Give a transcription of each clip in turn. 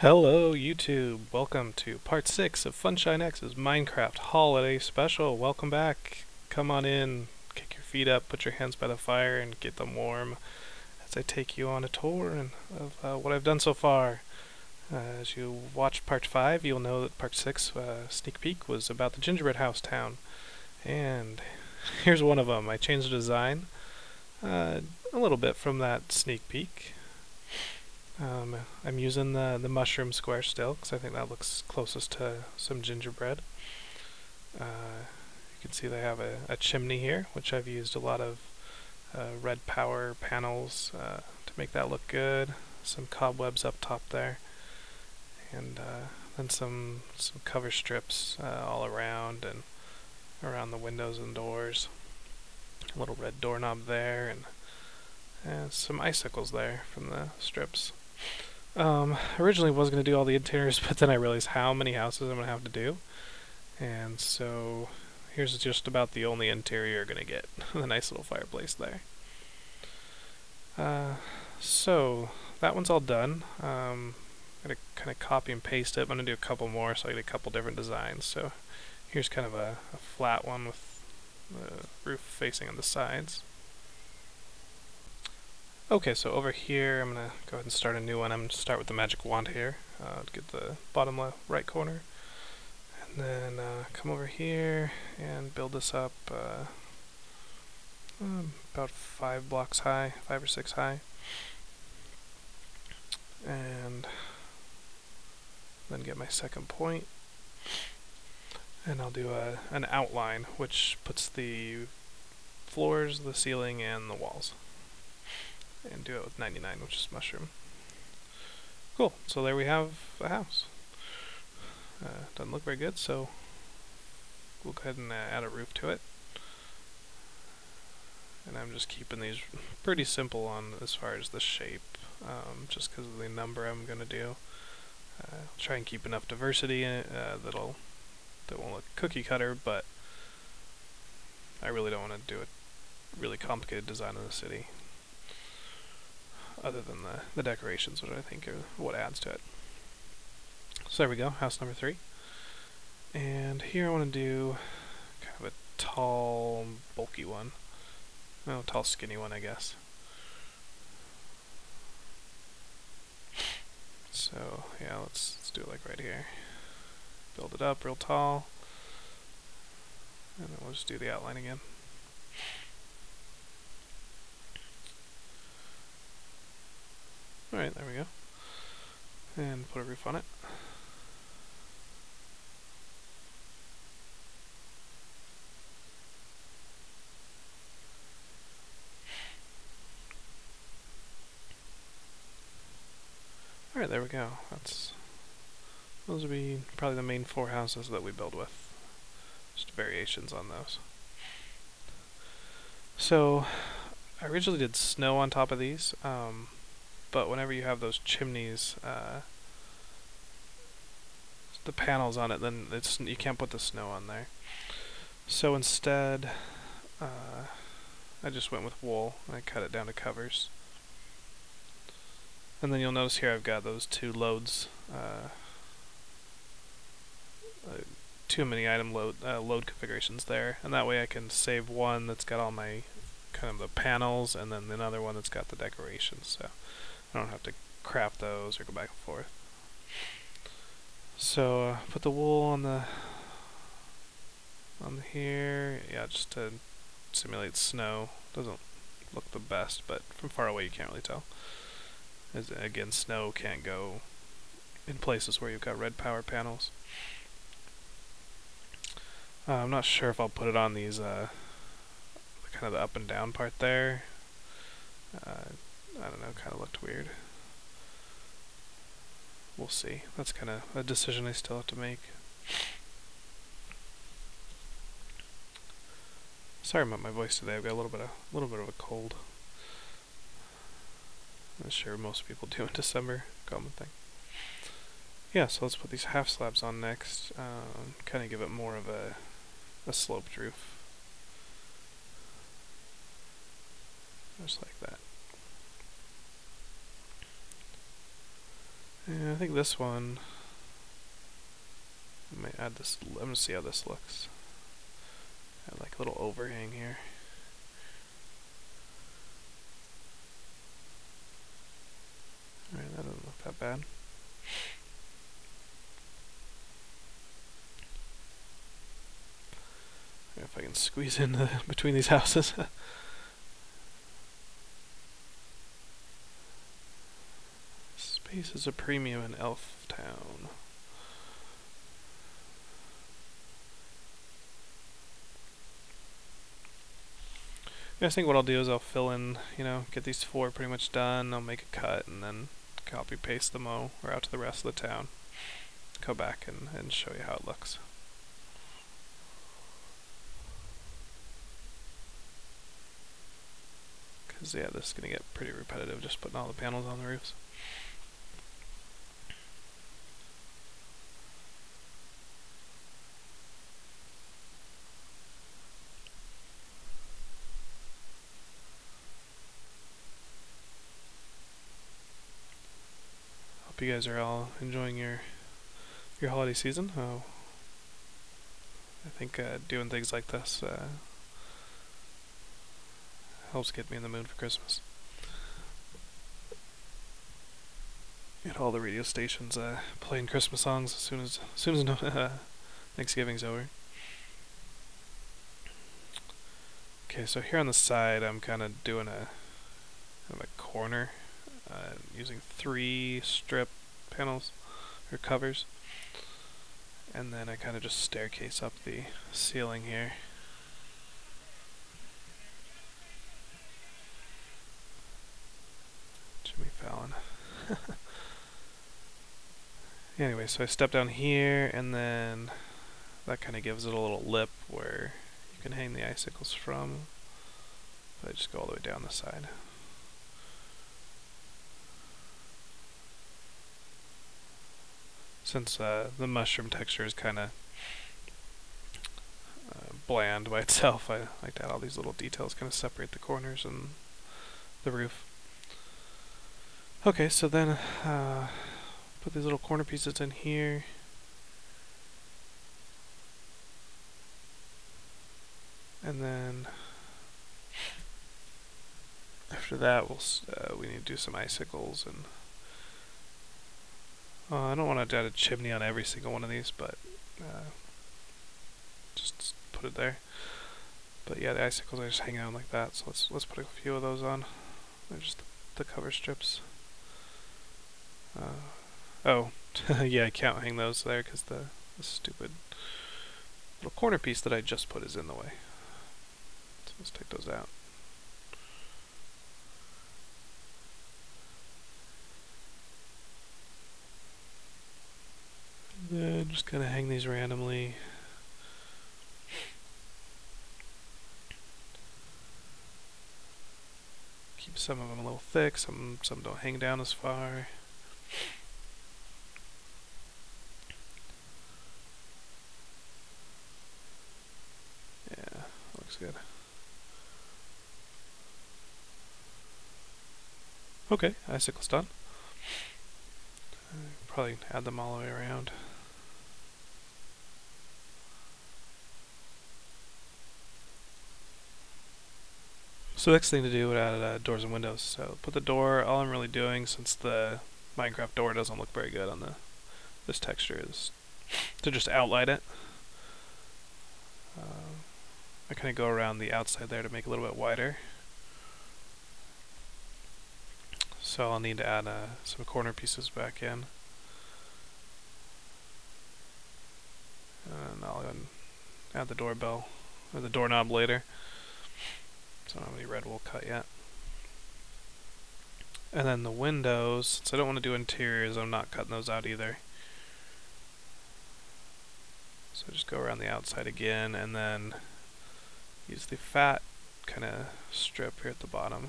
Hello YouTube, welcome to part 6 of Funshine X's Minecraft Holiday Special. Welcome back. Come on in, kick your feet up, put your hands by the fire and get them warm as I take you on a tour of what I've done so far. As you watch part 5, you'll know that part 6 sneak peek was about the gingerbread house town. And here's one of them. I changed the design a little bit from that sneak peek. I'm using the mushroom square still because I think that looks closest to some gingerbread. You can see they have a chimney here, which I've used a lot of red power panels to make that look good. Some cobwebs up top there, and then some cover strips all around and around the windows and doors. A little red doorknob there, and some icicles there from the strips. Originally was going to do all the interiors, but then I realized how many houses I'm going to have to do. And so here's just about the only interior you're going to get. The nice little fireplace there. So that one's all done. I'm going to kind of copy and paste it. I'm going to do a couple more, so I get a couple different designs. So here's kind of a flat one with the roof facing on the sides. Okay, so over here, I'm going to go ahead and start a new one. I'm going to start with the magic wand here, to get the bottom left, right corner. And then come over here and build this up about 5 blocks high, 5 or 6 high. And then get my second point. And I'll do an outline, which puts the floors, the ceiling, and the walls. And do it with 99, which is mushroom. Cool, so there we have a house. Doesn't look very good, so we'll go ahead and add a roof to it. And I'm just keeping these pretty simple on as far as the shape, just because of the number I'm going to do. I'll try and keep enough diversity in it that won't look cookie cutter, but I really don't want to do a really complicated design of the city, other than the decorations, which I think are what adds to it. So there we go, house number 3. And here I want to do kind of a tall, bulky one. No, tall, skinny one, I guess. So yeah, let's do it like right here. Build it up real tall, and then we'll just do the outline again. Alright, there we go. And put a roof on it. Alright, there we go. Those would be probably the main 4 houses that we build with. Just variations on those. So, I originally did snow on top of these, but whenever you have those chimneys, the panels on it, then you can't put the snow on there. So instead, I just went with wool and I cut it down to covers. And then you'll notice here I've got those 2 loads, 2 mini item load configurations there, and that way I can save one that's got all my kind of the panels, and then another one that's got the decorations, so I don't have to craft those or go back and forth. So put the wool on the here, yeah, just to simulate snow. Doesn't look the best, but from far away you can't really tell. As again, snow can't go in places where you've got red power panels. I'm not sure if I'll put it on these kind of the up and down part there. I don't know, kind of looked weird. We'll see. That's kind of a decision I still have to make. Sorry about my voice today. I've got a little bit of a cold. I'm sure most people do in December, common thing. Yeah, so let's put these half slabs on next. Kind of give it more of a sloped roof. Just like that. Yeah, I think this one, I might add this. I'm gonna see how this looks. Add like a little overhang here. Alright, that doesn't look that bad. If I can squeeze in between these houses. Space is a premium in Elf Town. I think what I'll do is I'll fill in, get these 4 pretty much done. I'll make a cut and then copy paste them all or out to the rest of the town. Go back and show you how it looks. Because yeah, this is going to get pretty repetitive just putting all the panels on the roofs. Hope you guys are all enjoying your holiday season. Oh, I think doing things like this helps get me in the mood for Christmas. Get all the radio stations playing Christmas songs as soon as Thanksgiving's over. Okay, so here on the side, I'm kind of doing a corner using 3 strip panels or covers, and then I kind of just staircase up the ceiling here. Jimmy Fallon. Anyway, so I step down here, and then that kind of gives it a little lip where you can hang the icicles from. So I just go all the way down the side. Since the mushroom texture is kind of bland by itself, I like to add all these little details, kind of separate the corners and the roof. Okay, so then put these little corner pieces in here. And then after that, we need to do some icicles, and I don't want to add a chimney on every single one of these, but just put it there. But yeah, the icicles are just hanging out like that, so let's put a few of those on. They're just the cover strips. Oh, yeah, I can't hang those there because the stupid little corner piece that I just put is in the way. So let's take those out. And then just kind of hang these randomly. Keep some of them a little thick, some don't hang down as far. Yeah, looks good. Okay, icicles done. Probably add them all the way around. So the next thing to do would add doors and windows. So put the door, all I'm really doing, since the Minecraft door doesn't look very good on this texture, is to just outline it. I kind of go around the outside there to make it a little bit wider. So I'll need to add some corner pieces back in. And I'll add the doorbell, or the doorknob later. So I don't have any red wool cut yet. And then the windows, since I don't want to do interiors, I'm not cutting those out either. So just go around the outside again, and then use the fat kind of strip here at the bottom.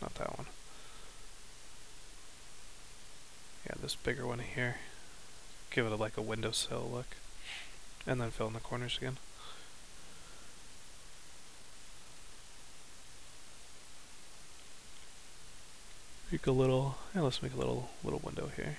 Not that one. Yeah, this bigger one here. Give it like a windowsill look. And then fill in the corners again. Make a little, let's make a little window here.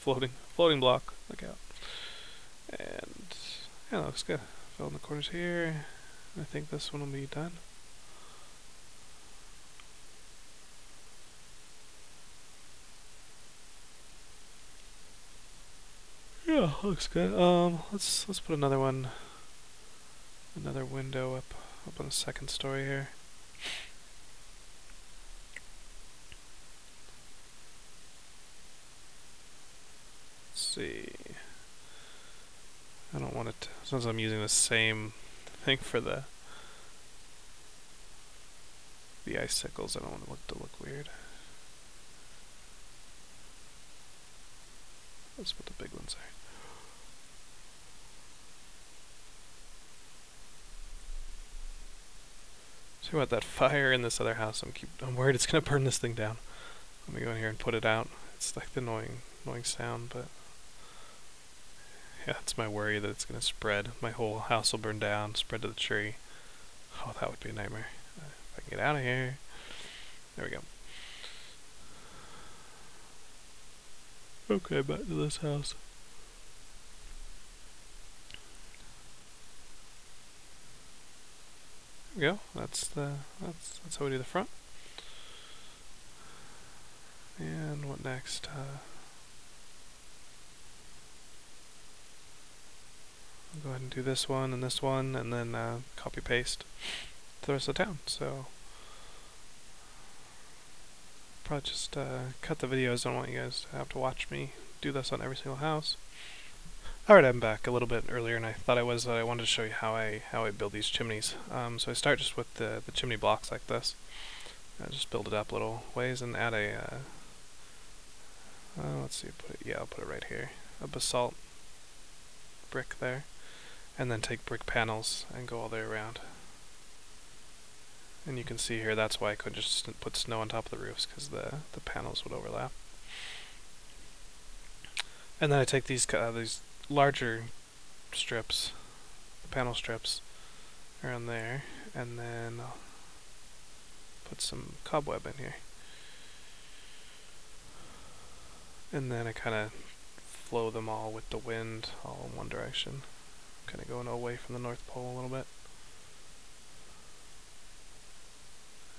floating block. Look out. And yeah, that looks good. Fill in the corners here. I think this one will be done. Yeah, looks good. Let's put another window up on the second story here. Let's see. I don't want it to, since I'm using the same thing for the icicles, I don't want it to look weird. Let's put the big ones there. See what, that fire in this other house, I'm worried it's gonna burn this thing down. Let me go in here and put it out. It's like the annoying sound, but yeah, it's my worry that it's gonna spread. My whole house will burn down, spread to the tree. Oh, that would be a nightmare. If I can get out of here. There we go. Okay, back to this house. There we go. That's how we do the front. And what next? I'll go ahead and do this one, and then copy paste to the rest of the town. So probably just cut the videos. I don't want you guys to have to watch me do this on every single house. Alright, I'm back a little bit earlier, and I thought I wanted to show you how I build these chimneys. So I start just with the chimney blocks like this. I just build it up little ways and add a let's see, I'll put it right here. A basalt brick there, and then take brick panels and go all the way around. And you can see here, that's why I couldn't just put snow on top of the roofs, because the panels would overlap. And then I take these larger strips, the panel strips, around there, and then I'll put some cobweb in here. And then I kind of flow them all with the wind, all in one direction. Kind of going away from the North Pole a little bit.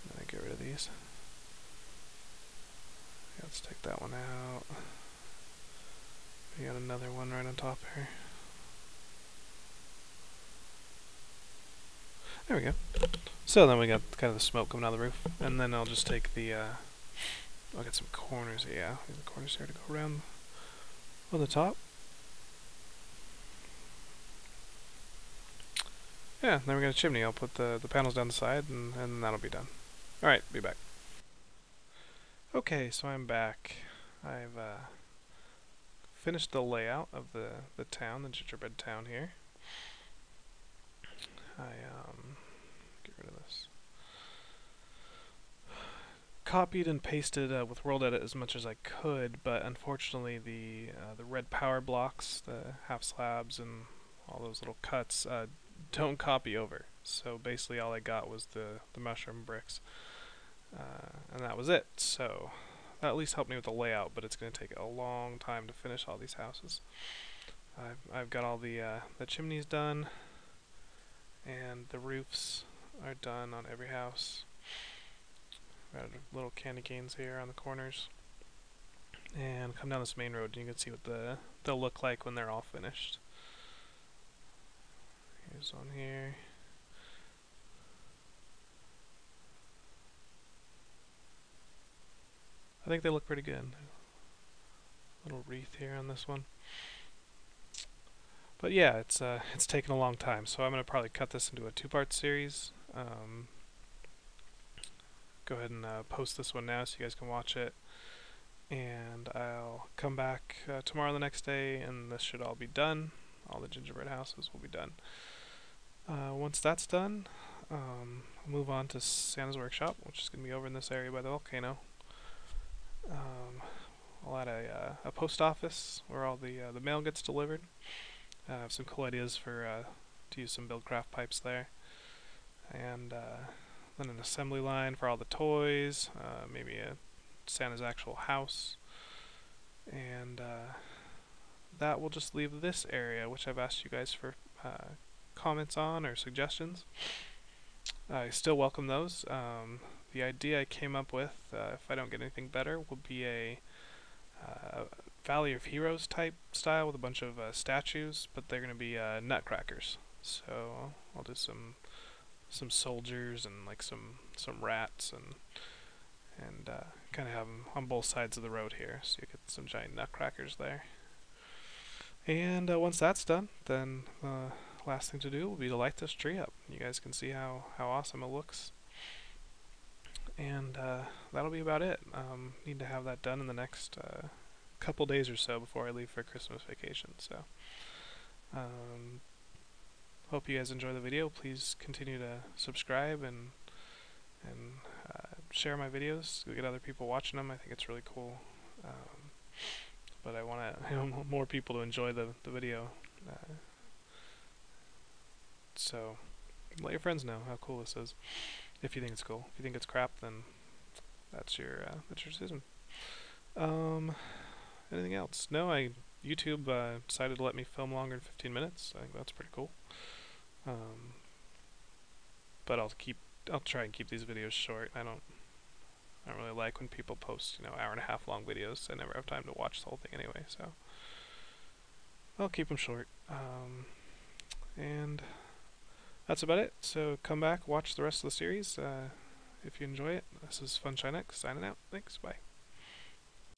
And then I get rid of these. Yeah, let's take that one out. We got another one right on top here. There we go. So then we got kind of the smoke coming out of the roof, and then I'll just take the I'll get some corners. Yeah, the corners here to go around on the top. Yeah, then we got a chimney. I'll put the panels down the side, and that'll be done. Alright, be back. Okay, so I'm back. I've finished the layout of the town, the gingerbread town here. I get rid of this. Copied and pasted with World Edit as much as I could, but unfortunately the red power blocks, the half slabs, and all those little cuts don't copy over. So basically all I got was the mushroom bricks, and that was it. So that at least helped me with the layout, but it's going to take a long time to finish all these houses. I've got all the chimneys done, and the roofs are done on every house. Got little candy canes here on the corners, and come down this main road and you can see what they'll look like when they're all finished. Here's one here. I think they look pretty good. Little wreath here on this one. But yeah, it's taken a long time, so I'm gonna probably cut this into a two-part series. Go ahead and post this one now so you guys can watch it, and I'll come back tomorrow the next day, and this should all be done. All the gingerbread houses will be done. Once that's done, I'll move on to Santa's workshop, which is going to be over in this area by the volcano. I'll add a post office where all the mail gets delivered. I have some cool ideas for to use some Buildcraft pipes there, and then an assembly line for all the toys, maybe Santa's actual house, and that will just leave this area, which I've asked you guys for comments on or suggestions. I still welcome those. The idea I came up with, if I don't get anything better, will be a Valley of Heroes type style with a bunch of statues, but they're going to be nutcrackers. So I'll do some soldiers and like some rats and kind of have them on both sides of the road here, so you get some giant nutcrackers there. And once that's done, then last thing to do will be to light this tree up. You guys can see how awesome it looks. And that'll be about it. Need to have that done in the next couple days or so before I leave for Christmas vacation. So hope you guys enjoy the video. Please continue to subscribe and share my videos. We get other people watching them. I think it's really cool. But I want more people to enjoy the video. So let your friends know how cool this is. If you think it's cool. If you think it's crap, then that's your decision. Anything else? No, YouTube decided to let me film longer than 15 minutes. I think that's pretty cool. But I'll try and keep these videos short. I don't really like when people post, hour and a half long videos. I never have time to watch the whole thing anyway, so I'll keep them short. And that's about it. So come back, watch the rest of the series if you enjoy it. This is Fun Chinex signing out. Thanks, bye.